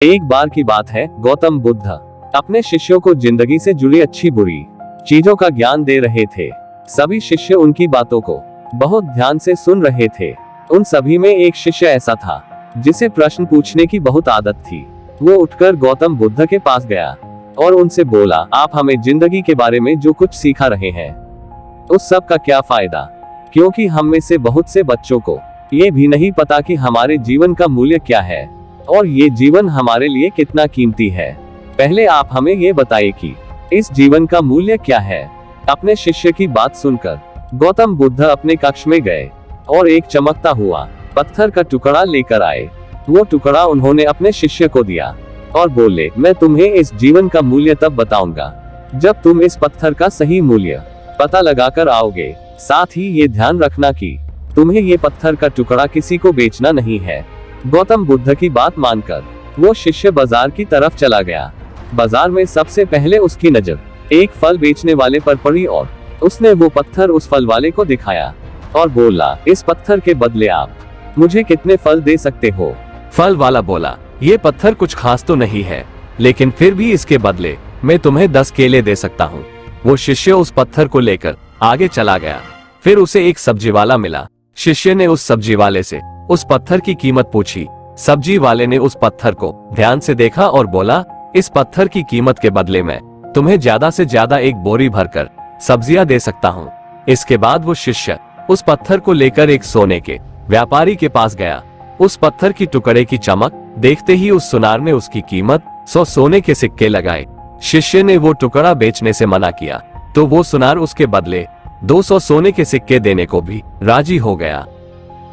एक बार की बात है, गौतम बुद्ध अपने शिष्यों को जिंदगी से जुड़ी अच्छी बुरी चीजों का ज्ञान दे रहे थे। सभी शिष्य उनकी बातों को बहुत ध्यान से सुन रहे थे। उन सभी में एक शिष्य ऐसा था जिसे प्रश्न पूछने की बहुत आदत थी। वो उठकर गौतम बुद्ध के पास गया और उनसे बोला, आप हमें जिंदगी के बारे में जो कुछ सिखा रहे हैं उस सब का क्या फायदा, क्योंकि हम में से बहुत से बच्चों को ये भी नहीं पता कि हमारे जीवन का मूल्य क्या है और ये जीवन हमारे लिए कितना कीमती है। पहले आप हमें ये बताइए कि इस जीवन का मूल्य क्या है। अपने शिष्य की बात सुनकर गौतम बुद्ध अपने कक्ष में गए और एक चमकता हुआ पत्थर का टुकड़ा लेकर आए। वो टुकड़ा उन्होंने अपने शिष्य को दिया और बोले, मैं तुम्हें इस जीवन का मूल्य तब बताऊंगा जब तुम इस पत्थर का सही मूल्य पता लगाकर आओगे। साथ ही ये ध्यान रखना कि तुम्हें ये पत्थर का टुकड़ा किसी को बेचना नहीं है। गौतम बुद्ध की बात मानकर वो शिष्य बाजार की तरफ चला गया। बाजार में सबसे पहले उसकी नजर एक फल बेचने वाले पर पड़ी और उसने वो पत्थर उस फल वाले को दिखाया और बोला, इस पत्थर के बदले आप मुझे कितने फल दे सकते हो। फल वाला बोला, ये पत्थर कुछ खास तो नहीं है, लेकिन फिर भी इसके बदले मैं तुम्हें 10 केले दे सकता हूँ। वो शिष्य उस पत्थर को लेकर आगे चला गया। फिर उसे एक सब्जी वाला मिला। शिष्य ने उस सब्जी वाले से उस पत्थर की कीमत पूछी। सब्जी वाले ने उस पत्थर को ध्यान से देखा और बोला, इस पत्थर की कीमत के बदले में तुम्हें ज्यादा से ज्यादा एक बोरी भरकर सब्जियां दे सकता हूँ। इसके बाद वो शिष्य उस पत्थर को लेकर एक सोने के व्यापारी के पास गया। उस पत्थर की टुकड़े की चमक देखते ही उस सुनार ने उसकी कीमत 100 सोने के सिक्के लगाए। शिष्य ने वो टुकड़ा बेचने से मना किया तो वो सुनार उसके बदले 200 सोने के सिक्के देने को भी राजी हो गया,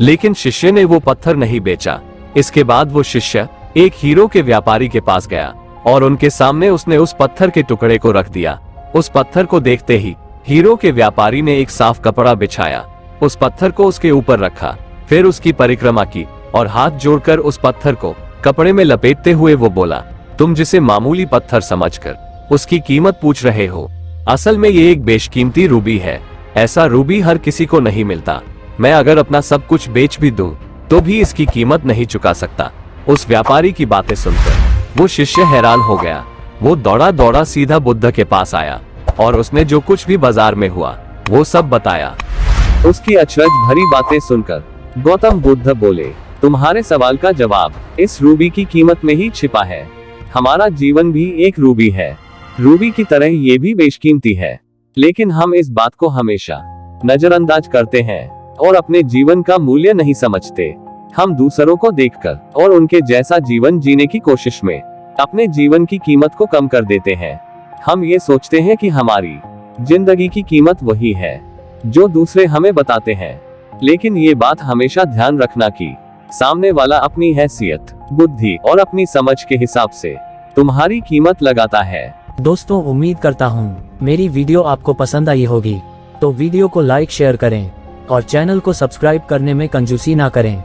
लेकिन शिष्य ने वो पत्थर नहीं बेचा। इसके बाद वो शिष्य एक हीरो के व्यापारी के पास गया और उनके सामने उसने उस पत्थर के टुकड़े को रख दिया। उस पत्थर को देखते ही हीरो के व्यापारी ने एक साफ कपड़ा बिछाया, उस पत्थर को उसके ऊपर रखा, फिर उसकी परिक्रमा की और हाथ जोड़कर उस पत्थर को कपड़े में लपेटते हुए वो बोला, तुम जिसे मामूली पत्थर समझकर उसकी कीमत पूछ रहे हो, असल में ये एक बेशकीमती रूबी है। ऐसा रूबी हर किसी को नहीं मिलता। मैं अगर अपना सब कुछ बेच भी दूं तो भी इसकी कीमत नहीं चुका सकता। उस व्यापारी की बातें सुनकर वो शिष्य हैरान हो गया। वो दौड़ा दौड़ा सीधा बुद्ध के पास आया और उसने जो कुछ भी बाजार में हुआ वो सब बताया। उसकी अचरज भरी बातें सुनकर गौतम बुद्ध बोले, तुम्हारे सवाल का जवाब इस रूबी की कीमत में ही छिपा है। हमारा जीवन भी एक रूबी है। रूबी की तरह ये भी बेशकीमती है, लेकिन हम इस बात को हमेशा नजरअंदाज करते हैं और अपने जीवन का मूल्य नहीं समझते। हम दूसरों को देखकर और उनके जैसा जीवन जीने की कोशिश में अपने जीवन की कीमत को कम कर देते हैं। हम ये सोचते हैं कि हमारी जिंदगी की कीमत वही है जो दूसरे हमें बताते हैं, लेकिन ये बात हमेशा ध्यान रखना कि सामने वाला अपनी हैसियत, बुद्धि और अपनी समझ के हिसाब से तुम्हारी कीमत लगाता है। दोस्तों, उम्मीद करता हूँ मेरी वीडियो आपको पसंद आई होगी, तो वीडियो को लाइक शेयर करें और चैनल को सब्सक्राइब करने में कंजूसी ना करें।